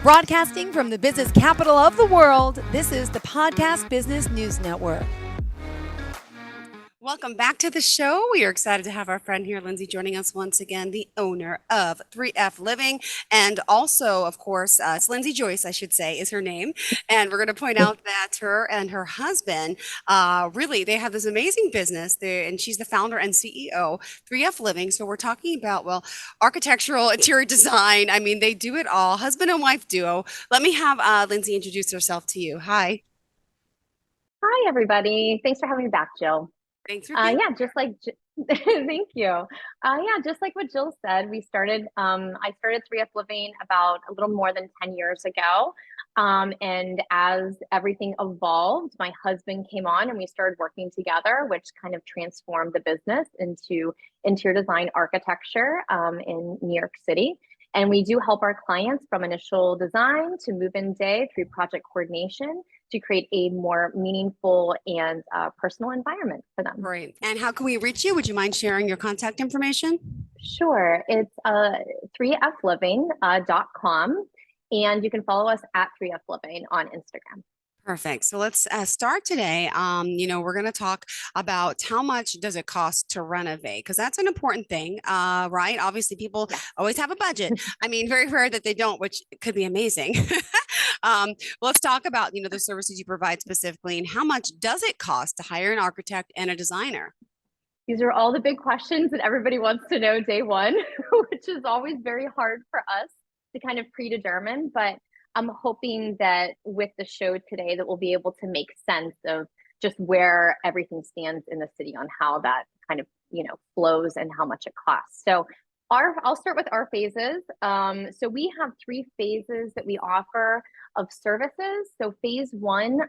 Broadcasting from the business capital of the world, this is the Podcast Business News Network. Welcome back to the show. We are excited to have our friend here, Lindsay, joining us once again, the owner of 3F Living. And also, of course, it's Lindsay Joyce, I should say, is her name. And we're going to point out that her and her husband, really, they have this amazing business there, and she's the founder and CEO, 3F Living. So we're talking about, well, architectural, interior design. I mean, they do it all. Husband and wife duo. Let me have Lindsay introduce herself to you. Hi. Hi, everybody. Thanks for having me back, Jill. Thanks for being Yeah, just like, thank you. Yeah, just like what Jill said, I started 3F Living about a little more than 10 years ago. And as everything evolved, my husband came on and we started working together, which kind of transformed the business into interior design architecture in New York City. And we do help our clients from initial design to move-in day through project coordination to create a more meaningful and personal environment for them. Great. And how can we reach you? Would you mind sharing your contact information? Sure. It's 3fliving.com. And you can follow us at 3F Living on Instagram. Perfect. So let's start today. We're going to talk about how much does it cost to renovate, because that's an important thing, right? Obviously, people always have a budget. I mean, very rare that they don't, which could be amazing. Let's talk about, the services you provide specifically, and how much does it cost to hire an architect and a designer? These are all the big questions that everybody wants to know day one, which is always very hard for us to kind of predetermine, but I'm hoping that with the show today that we'll be able to make sense of just where everything stands in the city on how that kind of, flows and how much it costs. So I'll start with our phases. So we have 3 phases that we offer of services. So phase 1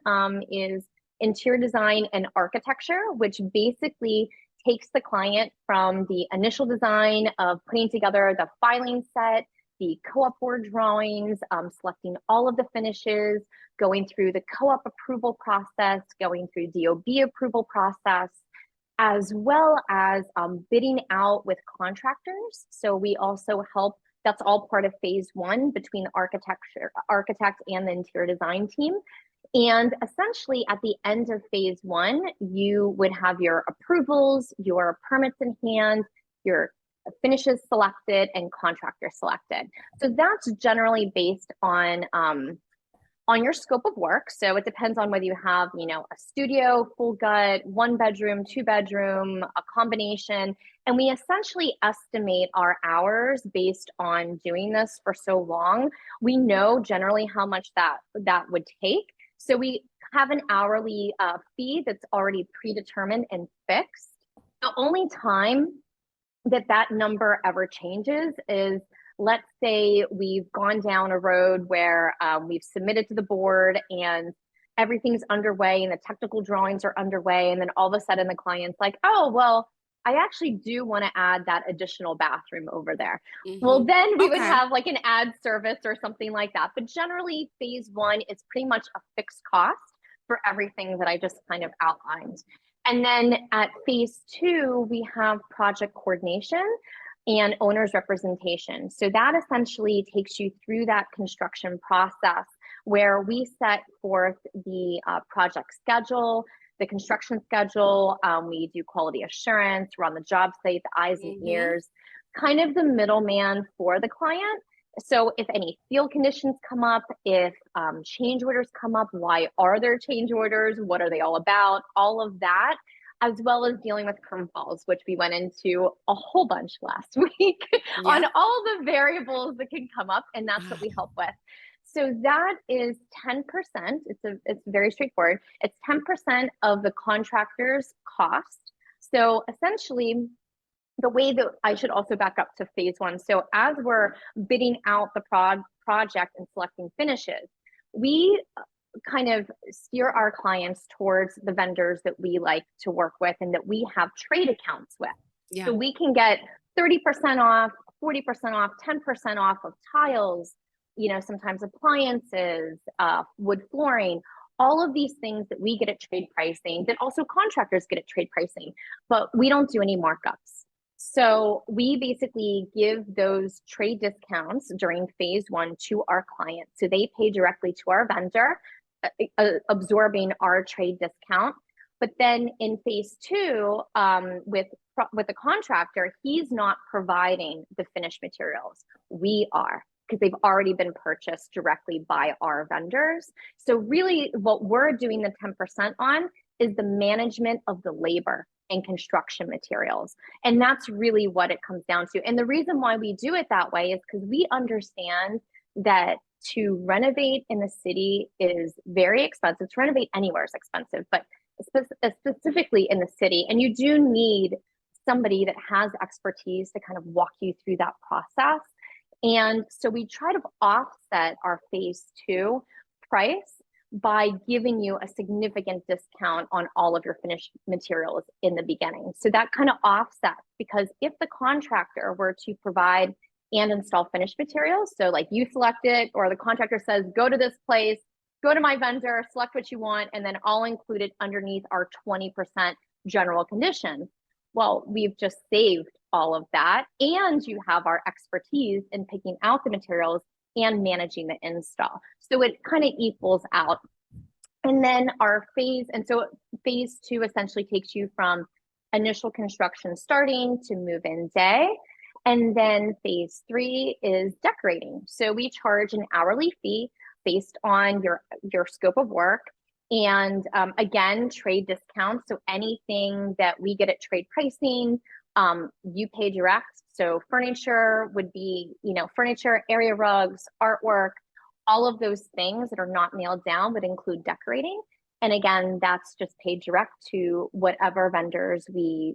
is interior design and architecture, which basically takes the client from the initial design of putting together the filing set, the co-op board drawings, selecting all of the finishes, going through the co-op approval process, going through DOB approval process, as well as bidding out with contractors. So we also help, that's all part of phase 1 between the architect and the interior design team. And essentially at the end of phase 1, you would have your approvals, your permits in hand, your finishes selected, and contractor selected. So that's generally based on your scope of work. So it depends on whether you have, a studio, full gut, 1 bedroom, 2 bedroom, a combination. And we essentially estimate our hours based on doing this for so long. We know generally how much that would take. So we have an hourly fee that's already predetermined and fixed. The only time that number ever changes is, let's say we've gone down a road where we've submitted to the board and everything's underway and the technical drawings are underway. And then all of a sudden the client's like, oh, well, I actually do want to add that additional bathroom over there. Mm-hmm. Well, then we would have like an ad service or something like that. But generally phase 1 is pretty much a fixed cost for everything that I just kind of outlined. And then at phase 2, we have project coordination and owner's representation. So that essentially takes you through that construction process where we set forth the project schedule, the construction schedule. We do quality assurance, we're on the job site, the eyes and ears, kind of the middleman for the client. So if any field conditions come up, if change orders come up, why are there change orders? What are they all about? All of that, as well as dealing with curveballs, which we went into a whole bunch last week on all the variables that can come up. And that's what we help with. So that is 10%. It's very straightforward. It's 10% of the contractor's cost. So essentially, the way that I should also back up to phase 1. So as we're bidding out the project and selecting finishes, we kind of steer our clients towards the vendors that we like to work with and that we have trade accounts with. So we can get 30% off, 40% off, 10% off of tiles, sometimes appliances, wood flooring, all of these things that we get at trade pricing, that also contractors get at trade pricing, but we don't do any markups. So we basically give those trade discounts during phase one to our clients. So they pay directly to our vendor, absorbing our trade discount. But then in phase two, with the contractor, he's not providing the finished materials. We are, because they've already been purchased directly by our vendors. So really what we're doing the 10% on is the management of the labor and construction materials. And that's really what it comes down to. And the reason why we do it that way is because we understand that to renovate in the city is very expensive. To renovate anywhere is expensive, but specifically in the city. And you do need somebody that has expertise to kind of walk you through that process. And so we try to offset our phase two price by giving you a significant discount on all of your finished materials in the beginning. So that kind of offsets, because if the contractor were to provide and install finished materials, so like you select it, or the contractor says, go to this place, go to my vendor, select what you want, and then all included underneath our 20% general condition. Well, we've just saved all of that, and you have our expertise in picking out the materials and managing the install. So it kind of equals out. And then phase two essentially takes you from initial construction starting to move-in day. And then phase three is decorating. So we charge an hourly fee based on your scope of work. And again, trade discounts. So anything that we get at trade pricing, you pay direct. So furniture would be, furniture, area rugs, artwork, all of those things that are not nailed down would include decorating. And again, that's just paid direct to whatever vendors we,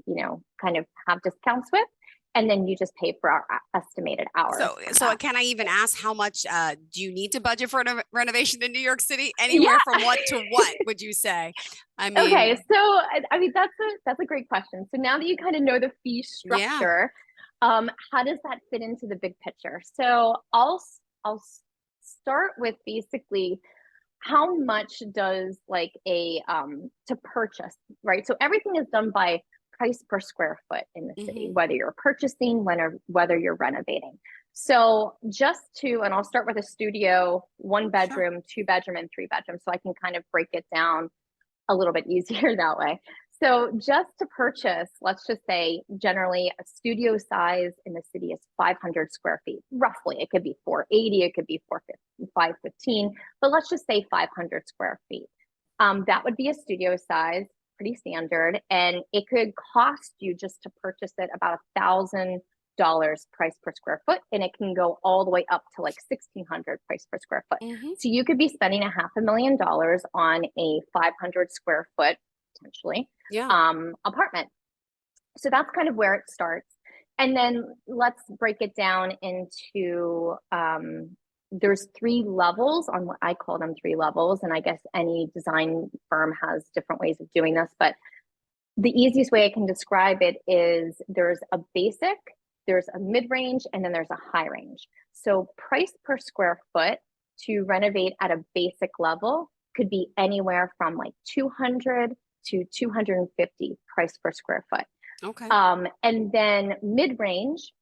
kind of have discounts with. And then you just pay for our estimated hours. So can I even ask how much do you need to budget for a renovation in New York City? Anywhere from what to what would you say? I mean, okay, so that's a great question. So now that you kind of know the fee structure, how does that fit into the big picture? So I'll start with basically how much does like to purchase, right? So everything is done by price per square foot in the city, whether you're purchasing, whether you're renovating. So and I'll start with a studio, 1 bedroom, 2 bedroom, and 3 bedroom, so I can kind of break it down a little bit easier that way. So just to purchase, let's just say generally a studio size in the city is 500 square feet, roughly. It could be 480, it could be 515, but let's just say 500 square feet. That would be a studio size, pretty standard, and it could cost you just to purchase it about $1,000 price per square foot, and it can go all the way up to like $1,600 price per square foot. So you could be spending $500,000 on a 500 square foot potentially apartment. So that's kind of where it starts. And then let's break it down into there's 3 levels on what I call them 3 levels. And I guess any design firm has different ways of doing this, but the easiest way I can describe it is there's a basic, there's a mid-range, and then there's a high range. So price per square foot to renovate at a basic level could be anywhere from like 200 to 250 price per square foot. Okay. And then mid-range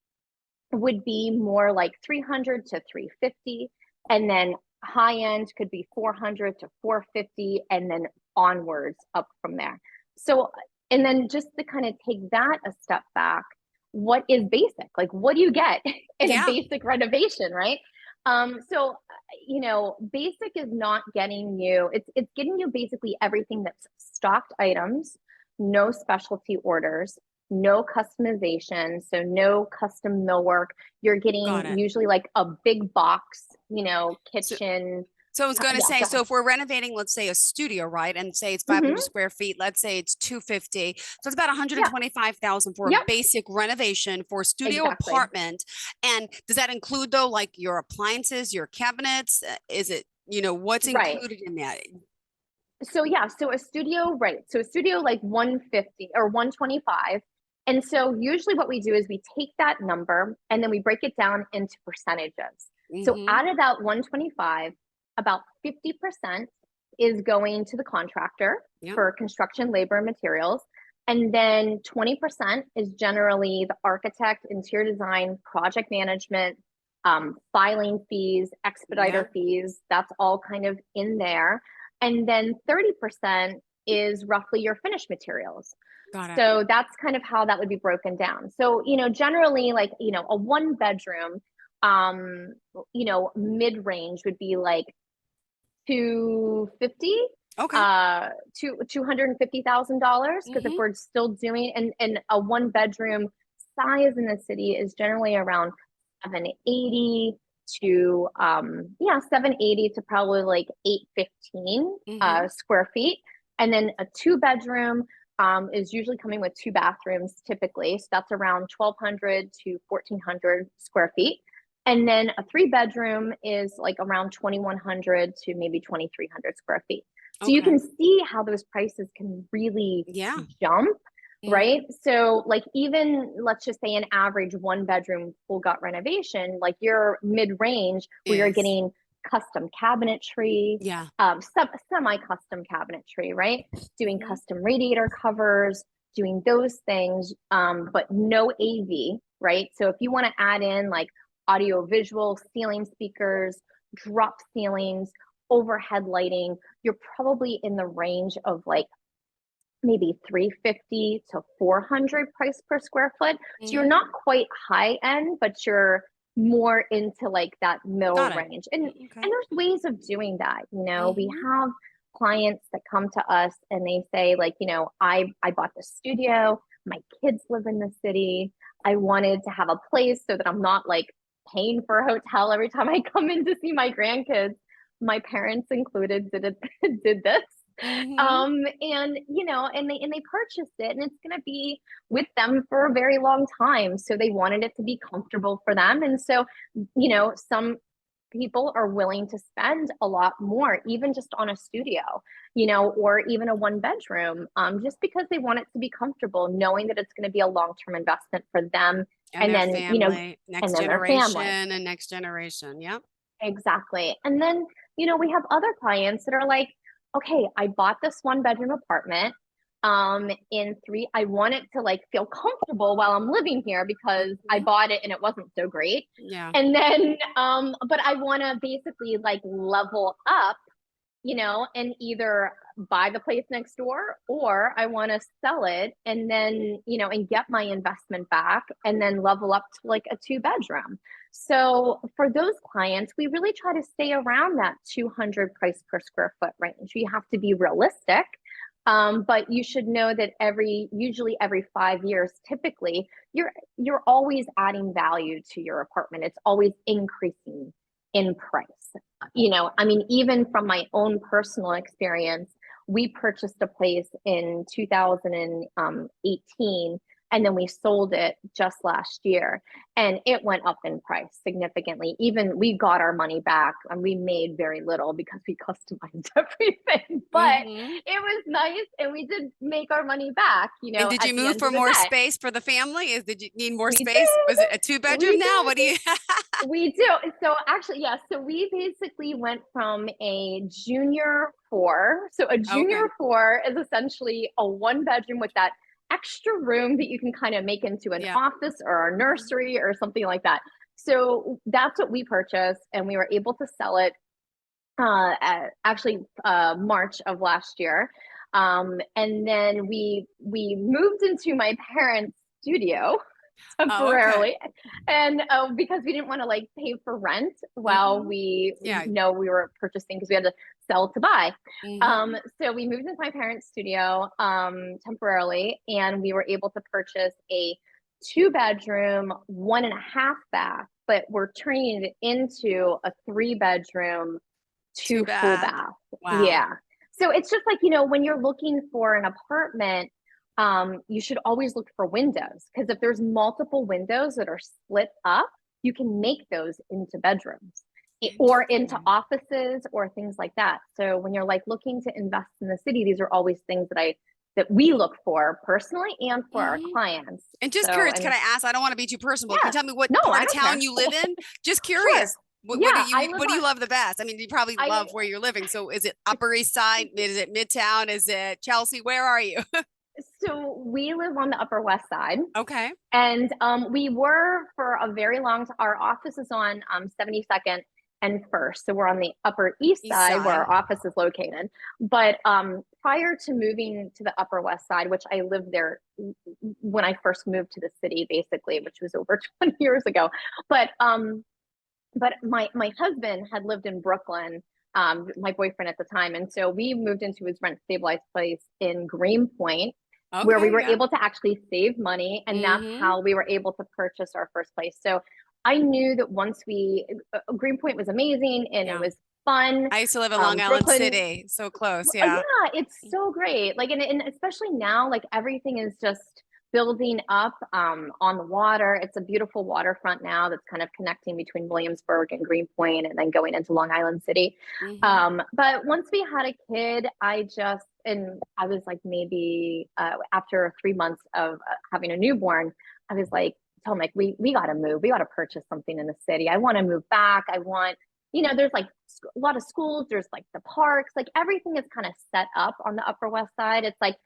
would be more like 300 to 350, and then high end could be 400 to 450, and then onwards up from there. So, and then just to kind of take that a step back, what is basic? Like, what do you get in a basic renovation, right? So, basic is not getting you, it's getting you basically everything that's stocked items, no specialty orders, no customization, so no custom millwork. You're getting usually like a big box, kitchen. So I was going to say, so if we're renovating, let's say a studio, right? And say it's 500 square feet, let's say it's 250. So it's about 125,000 for a basic renovation for a studio apartment. And does that include though, like your appliances, your cabinets? Is it, what's included in that? So so a studio, right. So a studio like 150 or 125. And so usually what we do is we take that number and then we break it down into percentages. So out of that 125, about 50% is going to the contractor for construction, labor, and materials. And then 20% is generally the architect, interior design, project management, filing fees, expediter fees. That's all kind of in there. And then 30% is roughly your finished materials. Got it. So that's kind of how that would be broken down. So, generally like, a 1 bedroom, mid-range would be like 250, Okay. $250,000. Because if we're still doing, and a 1 bedroom size in the city is generally around 780 to 780 to probably like 815 square feet. And then a 2 bedroom is usually coming with 2 bathrooms typically. So that's around 1,200 to 1,400 square feet. And then a 3 bedroom is like around 2,100 to maybe 2,300 square feet. So you can see how those prices can really jump, right? So like even let's just say an average 1 bedroom full gut renovation, like your mid-range where you're getting custom cabinetry, semi-custom cabinetry, right? Doing custom radiator covers, doing those things, but no AV, right? So if you want to add in like audio visual, ceiling speakers, drop ceilings, overhead lighting, you're probably in the range of like maybe 350 to 400 price per square foot. So you're not quite high end, but you're more into like that middle range. And there's ways of doing that. We have clients that come to us and they say like, I bought the studio, my kids live in the city. I wanted to have a place so that I'm not like paying for a hotel every time I come in to see my grandkids. My parents included did this. And they purchased it, and it's going to be with them for a very long time. So they wanted it to be comfortable for them. And so, some people are willing to spend a lot more, even just on a studio, or even a 1 bedroom, just because they want it to be comfortable, knowing that it's going to be a long-term investment for them. And then, family, next generation and next generation. Yep. Exactly. And then, we have other clients that are like, okay, I bought this 1 bedroom apartment I want it to like feel comfortable while I'm living here because I bought it and it wasn't so great. Yeah. And then but I want to basically like level up, and either buy the place next door, or I want to sell it and then, and get my investment back and then level up to like a 2 bedroom. So for those clients, we really try to stay around that 200 price per square foot range. You have to be realistic. But you should know that usually every 5 years, typically, you're always adding value to your apartment. It's always increasing in price. Even from my own personal experience, we purchased a place in 2018, and then we sold it just last year, and it went up in price significantly. Even we got our money back, and we made very little because we customized everything, but it was nice, and we did make our money back, And did you move for more space for the family? Did you need more space? Was it a 2 bedroom now? What do you We do. So actually, yes. So we basically went from a junior 4. So a junior 4 is essentially a 1 bedroom with that extra room that you can kind of make into an office or a nursery or something like that. So that's what we purchased, and we were able to sell it March of last year. And then we moved into my parents' studio temporarily, and because we didn't want to like pay for rent while we were purchasing, because we had to sell to buy. So we moved into my parents' studio temporarily, and we were able to purchase a 2 bedroom, 1.5 bath, but we're turning it into a 3 bedroom, 2 full bath. Wow. Yeah. So it's just like, when you're looking for an apartment, you should always look for windows, because if there's multiple windows that are split up, you can make those into bedrooms or into offices or things like that. So when you're like looking to invest in the city, these are always things that we look for personally and for our clients. And just curious, can I ask? I don't want to be too personal. Can you tell me what part of town you live in? Just curious. What do you love the best? I mean, you probably love where you're living. So is it Upper East Side? Is it Midtown? Is it Chelsea? Where are you? So we live on the Upper West Side. Okay. And we were for a very long time. Our office is on 72nd and First. So we're on the Upper East East Side where side. our office is located. But prior to moving to the Upper West Side, which I lived there when I first moved to the city, basically, which was over 20 years ago. But my husband had lived in Brooklyn, my boyfriend at the time, and so we moved into his rent stabilized place in Greenpoint, where we Okay. were Yeah. able to actually save money, and that's Mm-hmm. how we were able to purchase our first place. So I knew that once Greenpoint was amazing and it Yeah. was fun. I used to live in Long Island Brooklyn, City. So close. Yeah. yeah, it's so great. Like, and especially now, like everything is just building up on the water. It's a beautiful waterfront now that's kind of connecting between Williamsburg and Greenpoint and then going into Long Island City. Mm-hmm. But once we had a kid, and I was like, maybe after 3 months of having a newborn, I was like, tell him like, we got to move. We got to purchase something in the city. I want to move back. I want, there's like a lot of schools, there's like the parks, like everything is kind of set up on the Upper West Side. It's like,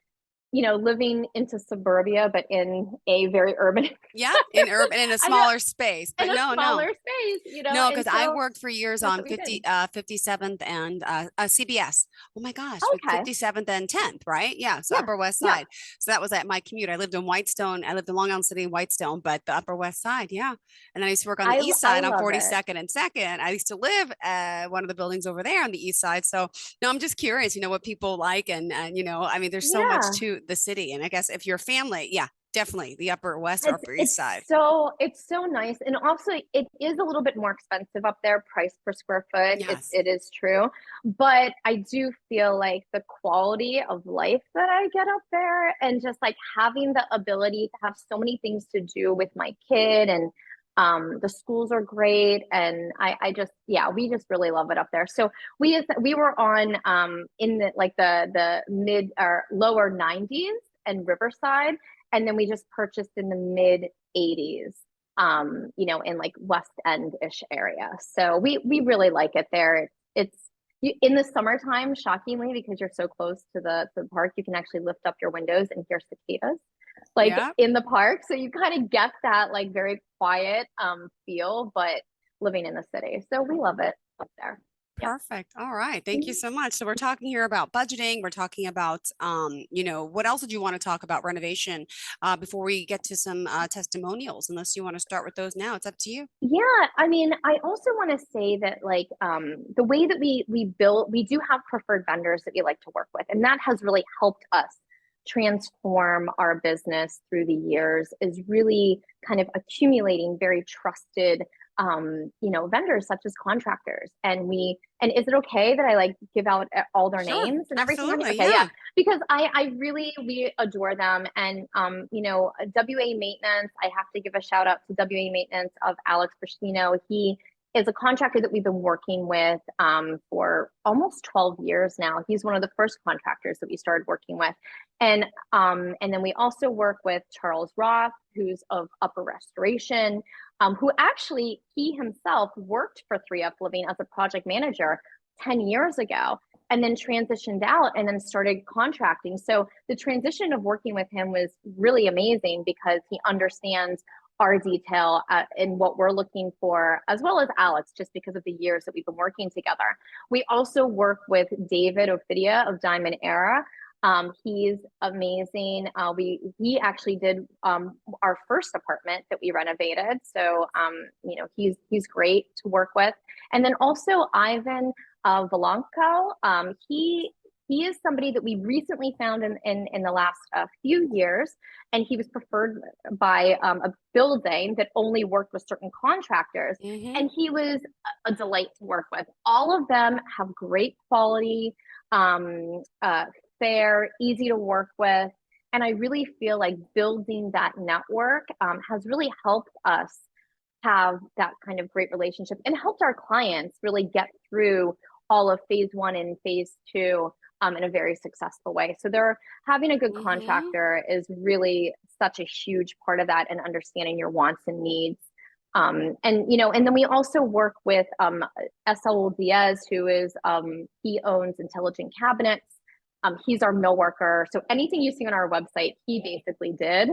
living into suburbia, but in a very urban, Yeah, in urban, in a I know, smaller space, in but a no. smaller space, No, and because I so worked for years that's what on we did. 57th and CBS. Oh my gosh, with Okay. 57th and 10th, right? Yeah, so Yeah. Upper West Yeah. Side. So that was at my commute. I lived in Whitestone. I lived in Long Island City, Whitestone, but the Upper West Side, yeah. And then I used to work on the East I Side on love it. 42nd and Second. I used to live at one of the buildings over there on the East Side. So no, I'm just curious, what people like, and I mean, there's so much Yeah. to the city, and I guess if you're family, yeah, definitely the Upper West or It's Upper East it's Side. it's so nice, and also it is a little bit more expensive up there, price per square foot. Yes. It is true, but I do feel like the quality of life that I get up there, and just like having the ability to have so many things to do with my kid, and the schools are great, and I just, yeah, we just really love it up there. So we were on in the mid or lower 90s and Riverside, and then we just purchased in the mid 80s, in like West End-ish area. So we really like it there. It's in the summertime, shockingly, because you're so close to the park, you can actually lift up your windows and hear cicadas like Yeah. in the park. So you kind of get that like very quiet feel, but living in the city. So we love it up there. Yeah. Perfect. All right. Thank you Mhm. so much. So we're talking here about budgeting. We're talking about, what else did you want to talk about renovation before we get to some testimonials? Unless you want to start with those now, it's up to you. Yeah, I mean, I also want to say that like the way that we build, we do have preferred vendors that we like to work with, and that has really helped us transform our business through the years, is really kind of accumulating very trusted vendors such as contractors. And is it okay that I like give out all their Sure. names and everything? Absolutely. Okay, yeah. Yeah. Because we adore them. And WA Maintenance, I have to give a shout out to WA Maintenance of Alex Bristino. He is a contractor that we've been working with for almost 12 years now. He's one of the first contractors that we started working with. And then we also work with Charles Roth, who's of Upper Restoration, who actually, he himself worked for 3F Living as a project manager 10 years ago, and then transitioned out and then started contracting. So the transition of working with him was really amazing because he understands our detail in what we're looking for, as well as Alex, just because of the years that we've been working together. We also work with David Ophidia of Diamond Era. He's amazing. We actually did our first apartment that we renovated, so he's great to work with. And then also Ivan Volanko. He is somebody that we recently found in the last few years, and he was preferred by a building that only worked with certain contractors, Mm-hmm. and he was a delight to work with. All of them have great quality, fair, easy to work with, and I really feel like building that network has really helped us have that kind of great relationship and helped our clients really get through all of phase one and phase two in a very successful way. So they're having a good Mm-hmm. contractor is really such a huge part of that, and understanding your wants and needs. And then we also work with SL Diaz, who is he owns Intelligent Cabinets. He's our mill worker. So anything you see on our website, he basically did.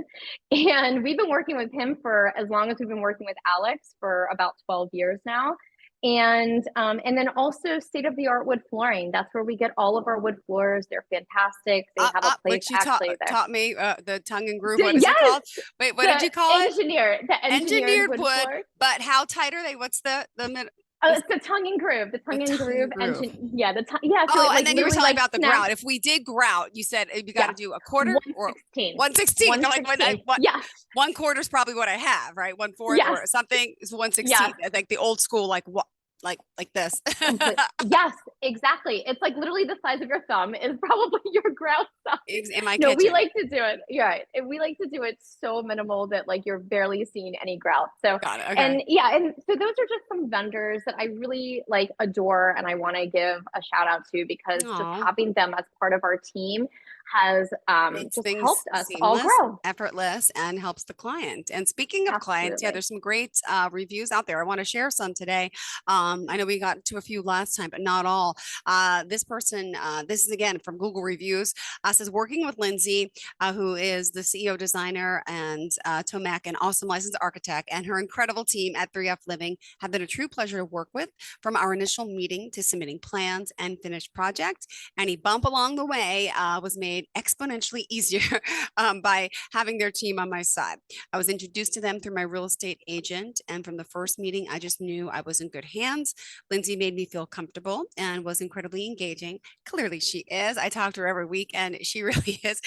And we've been working with him for as long as we've been working with Alex, for about 12 years now. And then also state-of-the-art wood flooring. That's where we get all of our wood floors. They're fantastic. They have a place which you actually there. taught me the tongue and groove. What is it called? Wait, what did you call it? The engineered wood floor. But how tight are they? What's the Oh, it's the tongue and groove. The tongue and groove engine. Yeah, the tongue. Yeah. So and then you were telling about the grout. If we did grout, you said you got to do a quarter 1/16. 1/16. Like yeah. 1/4 is probably what I have, right? 1/4 or something is 1/16. Yes. I think the old school, like this. Yes, exactly. It's like literally the size of your thumb is probably your grout size. In my no, kitchen. we like to do it. Yeah, we like to do it so minimal that like you're barely seeing any grout. So got it. Okay. And so those are just some vendors that I really like adore, and I want to give a shout out to, because just having them as part of our team has just helped us all grow. Effortless, and helps the client. And speaking of clients, there's some great reviews out there. I want to share some today. I know we got to a few last time, but not all. This person, this is again from Google reviews, says, working with Lindsay, who is the CEO designer, and Tomac, an awesome licensed architect, and her incredible team at 3F Living have been a true pleasure to work with, from our initial meeting to submitting plans and finished project. Any bump along the way was made exponentially easier by having their team on my side. I was introduced to them through my real estate agent, and from the first meeting, I just knew I was in good hands. Lindsay made me feel comfortable and was incredibly engaging. Clearly she is. I talk to her every week, and she really is.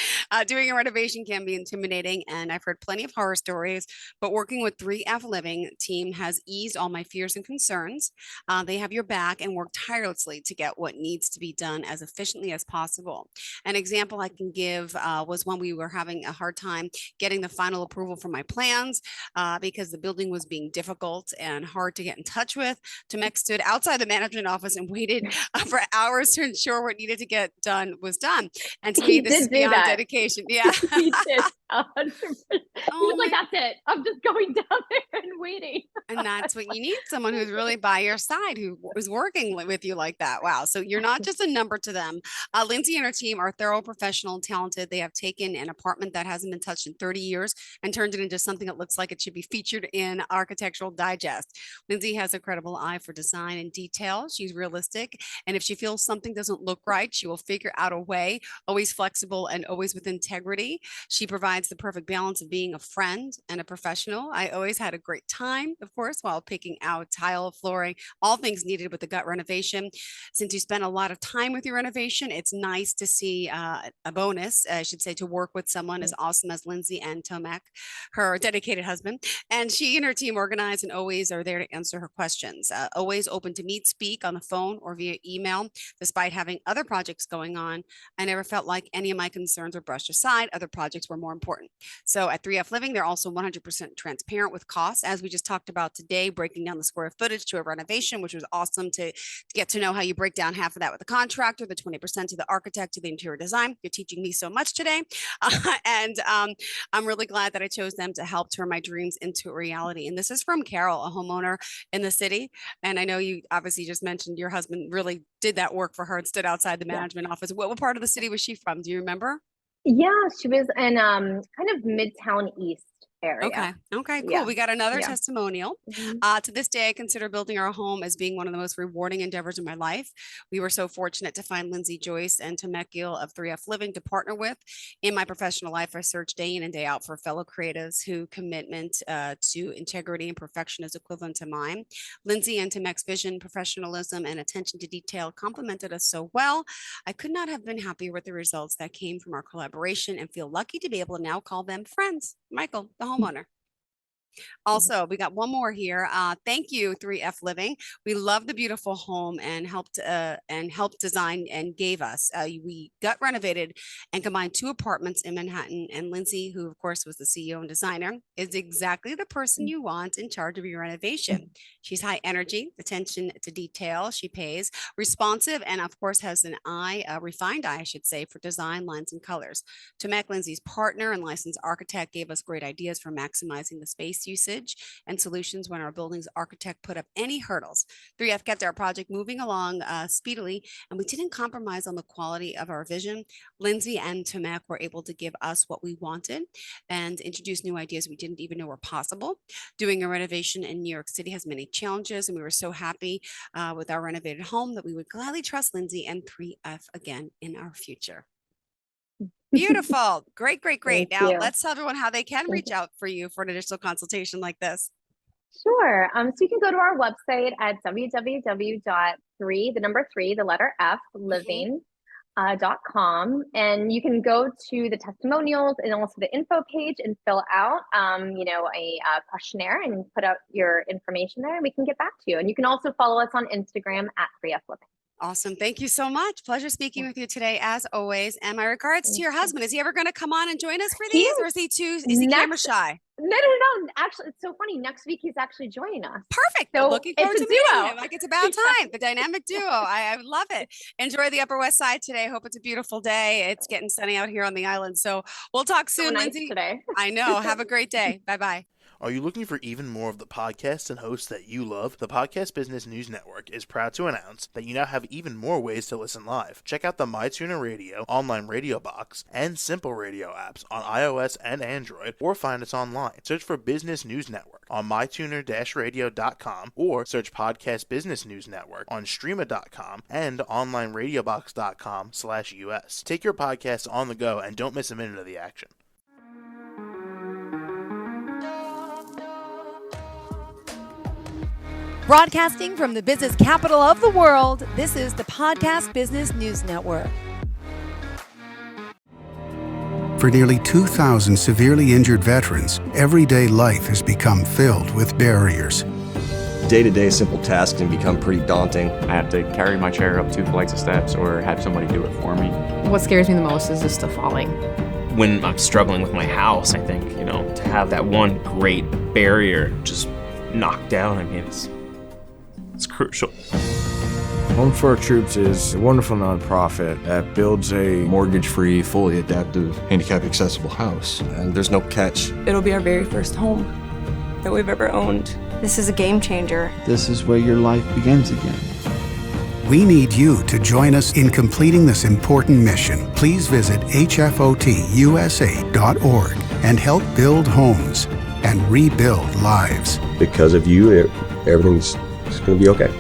Doing a renovation can be intimidating, and I've heard plenty of horror stories, but working with 3F Living team has eased all my fears and concerns. They have your back and work tirelessly to get what needs to be done as efficiently as possible. An example I can give was when we were having a hard time getting the final approval for my plans because the building was being difficult and hard to get in touch with. Tomek stood outside the management office and waited for hours to ensure what needed to get done was done. And to me, this is beyond dedication. Yeah. He did. 100%. He was like, that's it. I'm just going down there and waiting. And that's what you need, someone who's really by your side, who is working with you like that. Wow. So you're not just a number to them. Lindsay and her team are thorough, professional, and talented. They have taken an apartment that hasn't been touched in 30 years and turned it into something that looks like it should be featured in Architectural Digest. Lindsay has a credible eye for design and detail. She's realistic. And if she feels something doesn't look right, she will figure out a way, always flexible and always with integrity. She provides the perfect balance of being a friend and a professional. I always had a great time, of course, while picking out tile, flooring, all things needed with the gut renovation. Since you spend a lot of time with your renovation, it's nice to see a bonus, I should say, to work with someone as awesome as Lindsay and Tomac, her dedicated husband. And she and her team organize and always are there to answer her questions. Always open to meet, speak on the phone or via email. Despite having other projects going on, I never felt like any of my concerns were brushed aside. Other projects were more important. So at 3F Living, they're also 100% transparent with costs, as we just talked about today, breaking down the square footage to a renovation, which was awesome to get to know how you break down half of that with the contractor, the 20% to the architect, to the interior design. You're teaching me so much today. And I'm really glad that I chose them to help turn my dreams into a reality. And this is from Carol, a homeowner in the city. And I know you obviously just mentioned your husband really did that work for her and stood outside the management office. What part of the city was she from? Do you remember? Yeah, she was in kind of Midtown East area. Okay, cool. Yeah. We got another testimonial. To this day, I consider building our home as being one of the most rewarding endeavors in my life. We were so fortunate to find Lindsay, Joyce, and Tomac of 3F Living to partner with. In my professional life, I search day in and day out for fellow creatives whose commitment to integrity and perfection is equivalent to mine. Lindsay and Tomac's vision, professionalism, and attention to detail complemented us so well. I could not have been happier with the results that came from our collaboration, and feel lucky to be able to now call them friends. Michael, the homeowner. Also, we got one more here. Thank you, 3F Living. We love the beautiful home and helped design and gave us. We gut renovated and combined 2 apartments in Manhattan. And Lindsay, who of course was the CEO and designer, is exactly the person you want in charge of your renovation. She's high energy, attention to detail. She pays, responsive, and of course has an eye, a refined eye, I should say, for design, lines, and colors. Tomac, Lindsay's partner and licensed architect, gave us great ideas for maximizing the space space usage and solutions when our building's architect put up any hurdles. 3F kept our project moving along speedily, and we didn't compromise on the quality of our vision. Lindsay and Tomek were able to give us what we wanted and introduce new ideas we didn't even know were possible. Doing a renovation in New York City has many challenges, and we were so happy with our renovated home that we would gladly trust Lindsay and 3F again in our future. Beautiful. Great. Thank Now you. let's tell everyone how they can reach out for you for an additional consultation like this. Sure. So you can go to our website at www.living.com, and you can go to the testimonials and also the info page and fill out, a questionnaire and put out your information there, and we can get back to you. And you can also follow us on Instagram at 3F Living. Awesome. Thank you so much. Pleasure speaking with you today, as always. And my regards to your husband. Is he ever going to come on and join us for these, or is he camera shy? No. Actually, it's so funny. Next week, he's actually joining us. Perfect. So looking forward to meeting him. Like, it's about Yeah. time. The dynamic duo. I love it. Enjoy the Upper West Side today. Hope it's a beautiful day. It's getting sunny out here on the island. So we'll talk soon, So nice Lindsay. today. I know. Have a great day. Bye-bye. Are you looking for even more of the podcasts and hosts that you love? The Podcast Business News Network is proud to announce that you now have even more ways to listen live. Check out the MyTuner Radio, online radio box, and Simple Radio apps on iOS and Android, or find us online. Search for Business News Network on mytuner-radio.com, or search Podcast Business News Network on streama.com and onlineradiobox.com/US. Take your podcast on the go and don't miss a minute of the action. Broadcasting from the business capital of the world, this is the Podcast Business News Network. For nearly 2,000 severely injured veterans, everyday life has become filled with barriers. Day-to-day simple tasks can become pretty daunting. I have to carry my chair up 2 flights of steps or have somebody do it for me. What scares me the most is just the falling. When I'm struggling with my house, I think, to have that one great barrier just knocked down, it's crucial. Home for Our Troops is a wonderful nonprofit that builds a Mortgage-free, fully adaptive, handicap-accessible house. And there's no catch. It'll be our very first home that we've ever owned. This is a game changer. This is where your life begins again. We need you to join us in completing this important mission. Please visit hfotusa.org and help build homes and rebuild lives. Because of you, everything's going to be okay.